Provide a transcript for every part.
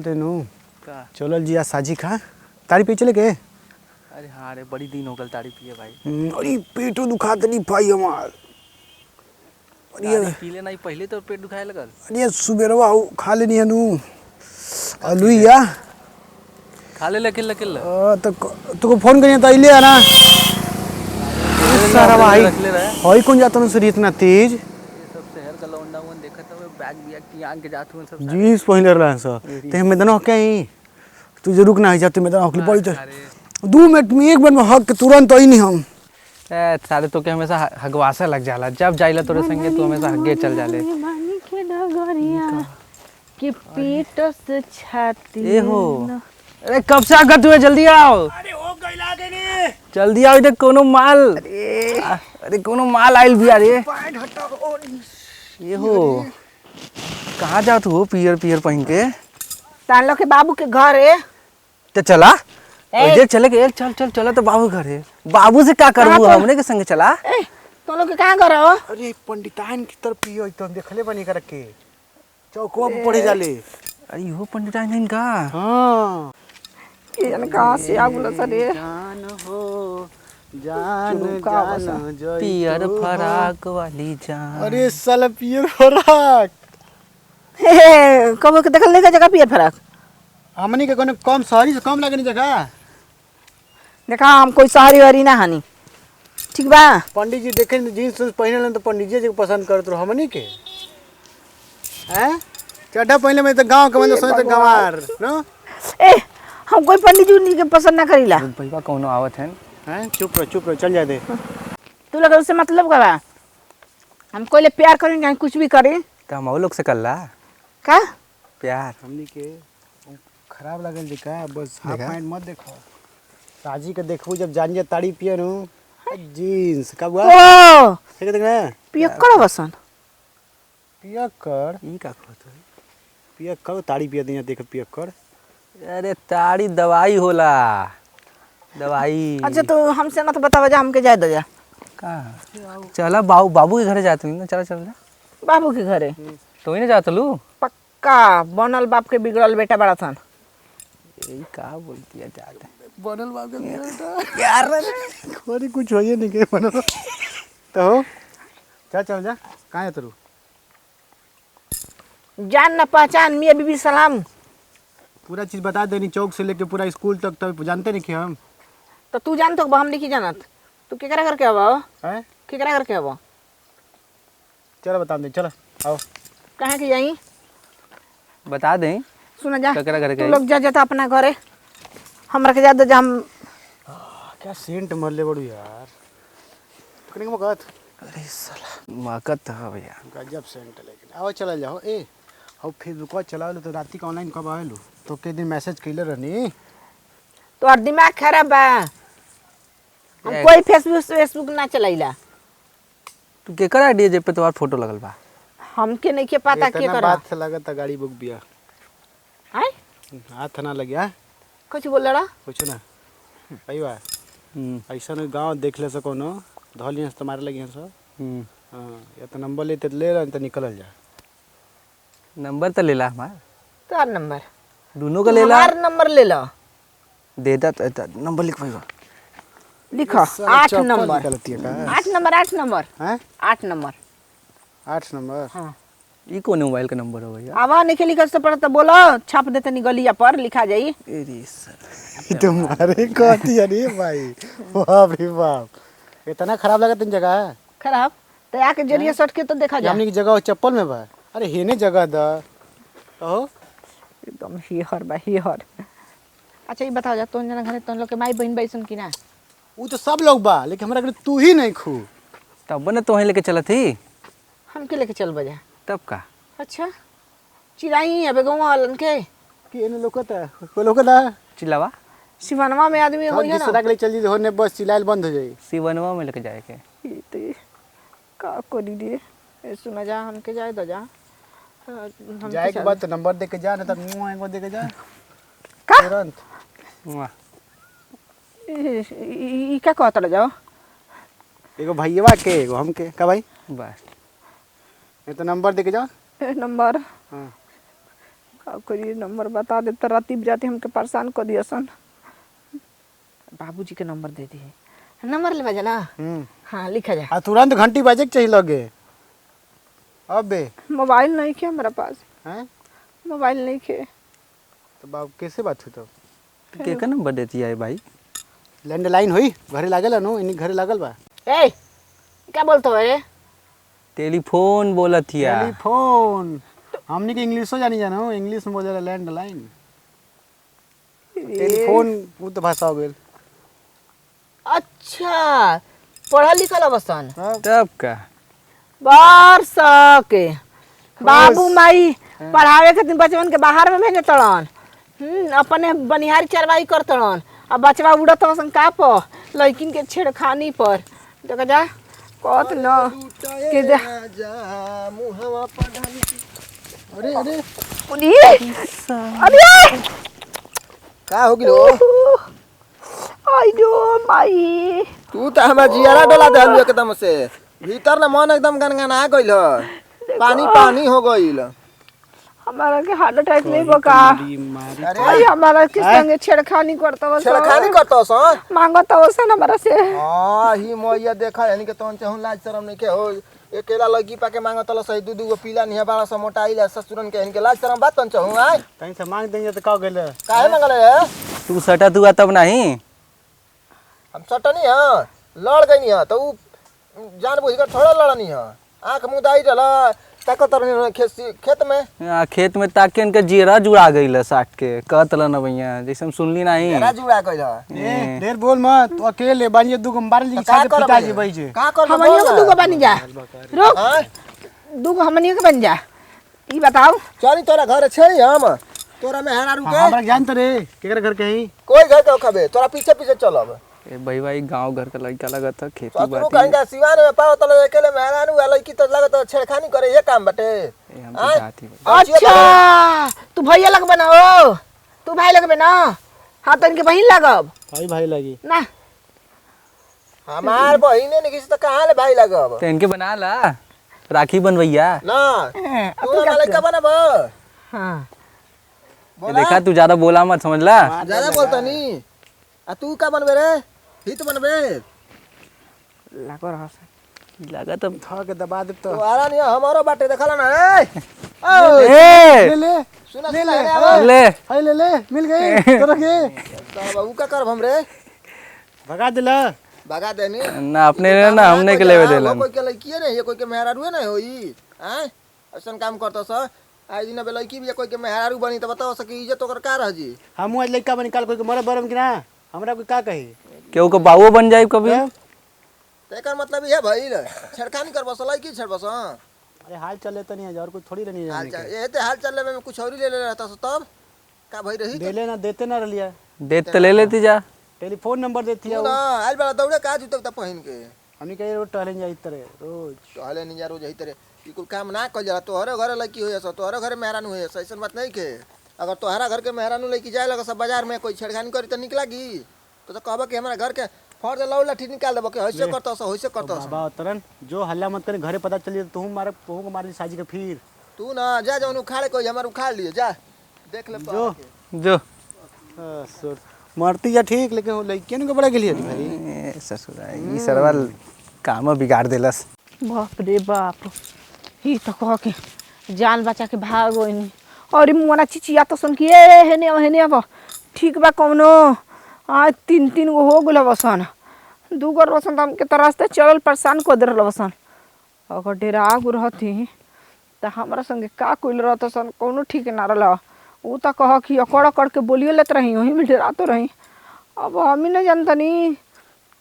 कह तेनू का चलल जिया साजी खा तारी पे चले के। अरे हाँ रे बड़ी दिन हो गल ताड़ी पिए भाई। अरे पेटो दुखा तनी भाई हमार। ताड़ी पी लेना पहले तो पेट दुखाए लगल। अरे सुबेरवा खा लेनी हनु अलुइया खा ले लकिल लकिल तो तुको फोन करिए तो अइले है ना सारा भाई हई कौन जाता सर इतना तेज। ये सब शहर का लौंडा वन देखत हवे बैग बिया की आन के जात हुन सब जीन्स पहन रहला सर ते मैदान कहीं तुझे रुक ना जाते मैदान हकली पड़ी तो 2 मिनट में एक बार में हक के तुरंत आई नहीं हम। ए सारे तो के हमेशा हगवासा लग जाला जब जाइला तोरे संगे तू हमेशा हगे चल जाले कि पीठ से छाती ए हो। अरे कब से आगत हुए जल्दी आओ। अरे हो गइला देनी जल्दी आओ इधर कोनो माल। अरे कोनो माल आइल बिया रे। ये हो कहाँ जात हो पियर पियर पहन के। तान लो के बाबू के घर है। तो चला देख चले के चल चल चला तो बाबू घर है। बाबू से क्या करबू हमने के संग चला। तुम लोग के कहाँ घर हो। अरे पंडितान की तरफ पियो तो देखले बनी कर के चौकवा पे पड़े जाले। अरे यो पंडितान इनका हां ये कहाँ से आगुला सर ये जान हो जान जान पियर फराक वाली जान। अरे साला पियर फराक कब के देखल नहीं जगह पियर फराक हमनी के कोनो कम शहरी से कम लगनी जगह। देखा हम कोई शहरी वारी ना हनी ठीक बा। पंडित जी देखे जीन्स पहने तो पंडित जी पसंद करत रहो हमनी के हैं चड्ढा पहले में तो गांव के मतलब सोच तो गंवार नो। ए हम कोई पंडित जी के पसंद ना करीला। भईवा कोनो आवत है हैं चुप रहो चल जा दे। तू लोग उससे मतलब का हम कोई ले प्यार करें चाहे कुछ भी करें तो हम लोग से कल्ला का प्यार हमनी के खराब लगल दिखा बस हाफ पैंट मत देखो साजी के देखबू जब जान जा ताड़ी पिए नु जीन्स का हुआ ओ ठीक है ना पियक्कड़ बसन पियक्कड़ ई का कहत है। पियक्कड़ ताड़ी पिए दिया देख पियक्कड़। अरे ताड़ी दवाई होला दवाई। अच्छा तो हमसे ना तो बतावा जा हमके जाए दो जा कहाँ चला बाबू के घरे जाते ना चला चल जा। बाबू के घरे तो ही ना जात लू पक्का बनल बाप के बिगड़ल बेटा बड़ा सन। यही का बोलती है जाते बनल बाप के बेटा यार खोरी कुछ होइए नहीं के बनल तो हो चल जा कहां है तू जान ना पहचान मियां बीबी सलाम पूरा चीज बता देनी चौक से लेके पूरा स्कूल तक तो जानते नहीं कि हम। तो तू जान तो हम नहीं जानत तू केकरा करके आवा हैं केकरा करके आवा चलो बता दे चलो आओ कहाँ के जाई बता दें सुना जा केकरा घर के तू लोग जा जाता अपना घरे हमरा के जा दो जा हम क्या सेंट मरले बड़ू यार कने के मगत। अरे साला मकत है भैया गजब सेंट लेकिन आओ चला जाओ ए हो फेसबुक चला लो तो रात के ऑनलाइन कब आएलू तो के दिन मैसेज कइले रहनी तो और दिमाग खराब बा हम कोई फेसबुक ना चलाइला। तू केकर आईडी जे पे तोहार फोटो लगल बा हमके नहीं के पता के इतना करा बात से लगता गाड़ी बुक बिया हैं हाथ ना लगिया कुछ बोल रहा कुछ ना अइवा ऐसा न गांव देख ले सको न धलिया से मारे लगी सो हां या तो नंबर लेते ले रहा तो निकल जा। नंबर तो लेला हमार तो नंबर दोनों का लेला हमार नंबर ले लो दे दा नंबर लिख भाई लिखो 8 नंबर निकलती है का 8 नंबर 8 नंबर हैं 8 नंबर 8 नंबर हां ई कौन मोबाइल का नंबर है भैया। आवा नहीं लिख से पड़ता बोलो छाप देते नी गलिया पर लिखा जाई। अरे सर तुम्हारे कहती है रे भाई बाप रे बाप इतना खराब लगा तुम जगह खराब तो आके जरिए सट के तो देखा जा हमनी की जगह चप्पल में बा अरे हेने जगह दा ओहो एकदम ही हर बा ही हर। अच्छा ये बताओ जा तोन जना घरे तोन लोग के माई बहन बैसन की ना वो तो सब लोग बा लेकिन हमरा घर तू ही नहीं खू तब ने तो वहीं लेके चला थी हमके लेके चल बजा तब का। अच्छा चिराई है बेगवा वालन के कि एने लोकता कोई लोकता चिल्लावा सिवनवा में आदमी हम होई है दूसरा ना के लिए चल जी होने बस चिल्लाइल बंद हो जाई सिवनवा में लेके जाए के ई ते का करी रे ए सुना जा हमके जाए दो जा हम जाए के बाद तो नंबर दे के जा ना तब मुंह एक बार दे के जा का तुरंत वाह ई का कहत जाओ एगो भैया के एगो हमके का भाई बस ये तो नंबर दे के जा नंबर हां का करिए नंबर बता दे तो राती जाते हमके परेशान कर दिया सन। बाबूजी के नंबर दे दिए। नंबर ले बजा ना। हाँ लिखा जा। तुरंत घंटी बजे के चाहिए लगे। अबे मोबाइल नहीं के मेरे पास। हैं मोबाइल नहीं के तो बाबू कैसे बात हुई? तो के नंबर देती है भाई? लैंडलाइन हुई घरे लागल नु इन्हीं घरे लागल बा। ए क्या बोलते हो रे? टेलीफोन बोलत थिया। टेलीफोन हमनी के इंग्लिशो जानी जानो, इंग्लिश में बोले लैंडलाइन। टेलीफोन वो तो भाषा हो गेल। अच्छा पढ़ा लिखल अवस्थान तब का बार के बाबू माई पढ़ावे खातिर बचवन के बाहर में भेजे तड़न। अपने बनिहारी चरवाई कर तड़न। अब बचवा उड़त हसन का पर लड़किन के छेड़खानी पर। देखा जा कहत न के दे। अरे अरे अरे का हो गिलो? आई जो माई तू तो हमार जियारा डोला देहलू एकदम से। भीतर ना मन एकदम गनगना गइल ह। पानी पानी हो गइल। हमारा के हार्ट अटैक नहीं बका। अरे हमारा के संगे छेड़खानी करता हो। छेड़खानी करतो स? मांगता हो सन हमारा से। हां ही मोइया देखा यानी के तोन चाहू लाज शरम नहीं के हो। अकेला लगी पाके मांगतल सही दू गो पीला निया बाड़ा स मोटाइल ससुरन के यानी के लाज शरम बात तोन चाहू आय। कहीं से मांग देंगे तो का गेल? काहे मांगले है? तू सटा तू तब नहीं हम सटनी हां लड़ गईनी हां तो उ जानबूझ कर थोड़ा लड़नी हां। आंख मुदाई रहला ताकतर खेत में खेत में ताके इनके जीरा जुड़ा गई साट के कहतल न भैया जैसे हम सुनली नहीं। तेरा जुड़ा गइल ह। ए ढेर बोल मत। तू अकेले बानी दू गो मार ली खा के पिता जी भाई जे। का कर हमनियो के दूगो बन जा। रुक दूगो हमनियो के बन जा। ई बताओ चली तोरा घर छै हम तोरा में हेरारू के हमरा जानत रे केकरा घर के ही कोई घर के खबे तोरा पीछे पीछे चलब। ए भाई भाई गांव घर का लड़का लगत है खेती ससुरु बाती। कहीं का सिवान में पाओ तले अकेले में हेरारू वाला की तो लगत छेड़खानी करे ये काम बटे। ए हम तो जाती अच्छा तू भैया लग बनाओ। तू भाई लग बना। हां तन के बहिन लगब। भाई लगी ना हमार बहिने नहीं किसी तो कहां ले भाई लगब। तो इनके बना ला राखी बनवैया। ना तू लड़का बनब। हां ये देखा तू ज्यादा बोला मत समझला। ज्यादा बोलता नहीं। आ तू का बनबे रे? हित बनबे। लागो रहा लागत अब था के दबा दे तो। तो आरा नहीं हमारो बाटे देखला ना ए। ए ले सुना ले सुना ले हाय ले मिल गए तोरा के। तो बाबू का करब हम रे? भगा दिला। भगा देनी ना अपने ले ना हमने के लेवे देलन। कोई के लड़की नहीं है कोई के मेहरारू नहीं होई। हैं ऐसा काम करतो स आज दिन बे लड़की भी कोई के मेहरारू बनी तो बताओ सकी इज्जत ओकर का रह जी। हम आज लड़का बनी काल कोई के मरे बरम कि ना हमरा कोई का कही? केहू को बाबू बन जाए कभी। एकर मतलब ये भइल छेड़खानी करबो स लड़की छेड़बो स। अरे हाल चले तो नहीं है और कोई थोड़ी रहनी हाल है। चल ये ते हाल चलने में कुछ और ही ले ले रहता स तब का भई रही। देले ना देते ना रलिया। देत तो ले लेती जा। टेलीफोन नंबर देती है तू ना आज बड़ा दौड़े का जूता त पहिन के हमनी कहे रोज टहले जाई तरे रोज। टहले नहीं जा रोज ही तेरे ई कुल काम ना कर जरा तोहरे घरे लड़की होय स तोहरे घरे मेहरानू होय स ऐसन बात नहीं के। अगर तोहरा घर के मेहरानू लड़की जाए लगा सब बाजार में कोई छेड़खानी करी त निकलागी तो कहबो कि हमरा घर के फर्ज लौ लाठी निकाल देबो कि होइसे करतो स होइसे करतो स। बाबा तरन जो हल्ला मत करे घरे पता चली तो तुम मारे पोहू को मार दी साजी के फिर। तू ना जा जौन उखाड़े कोई हमर उखाड़ लिए जा देख ले जो जो सर मरती जा ठीक लेकिन वो लड़कियन के बड़ा गेलिए भाई। ए ससुरा ई सरवा काम बिगाड़ देलस। बाप रे बाप ही तो कह के जान बचा के भाग गइनी। और मोना चिचिया तो सुन के हेने अब ठीक बा कौनो। आज 3 गो हो गेल बसन। 2 गो बसन तो हमके तो रास्ते चलल परेशान कर दे रहल बसन। अगर डेरा आगु रहती तो हमारा संगे का कोइल रहत सन कौनो ठीक ना रहल। ऊ तो कह कि अकड़ के बोलियो लेत रही वहीं में डेरा तो रही। अब हम ही नहीं जानतनी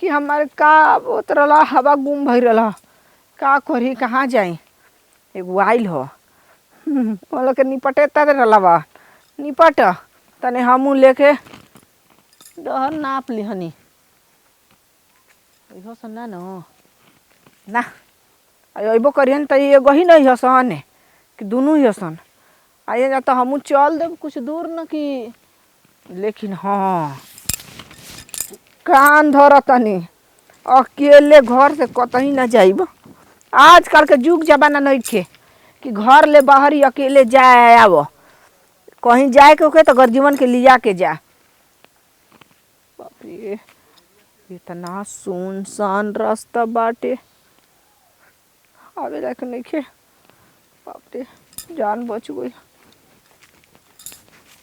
कि हमारे का बोत रहला हवा गुम भई रहला का करी कहाँ जाई। एगो आइल हो वो लोग के निपटे तक रहला बा निपट तने हमू लेके डहर नाप लिहनी। इहो सन ना न ना अइबो करियन त एगो ही नहीं हसन कि दुनू ही हसन। आइए जा तो हमू चल देब कुछ दूर न कि लेकिन हाँ कान धरतनी अकेले घर से कतही ना जाइब। आजकल के जुग जमाना नहीं खे कि घर ले बाहर ही अकेले जाए आब। कहीं जाए के होके तो गर्जीवन के लिया के जा। बाप रे इतना सुनसान रास्ता बाटे, आवे लायक नइखे। बाप रे जान बच गई।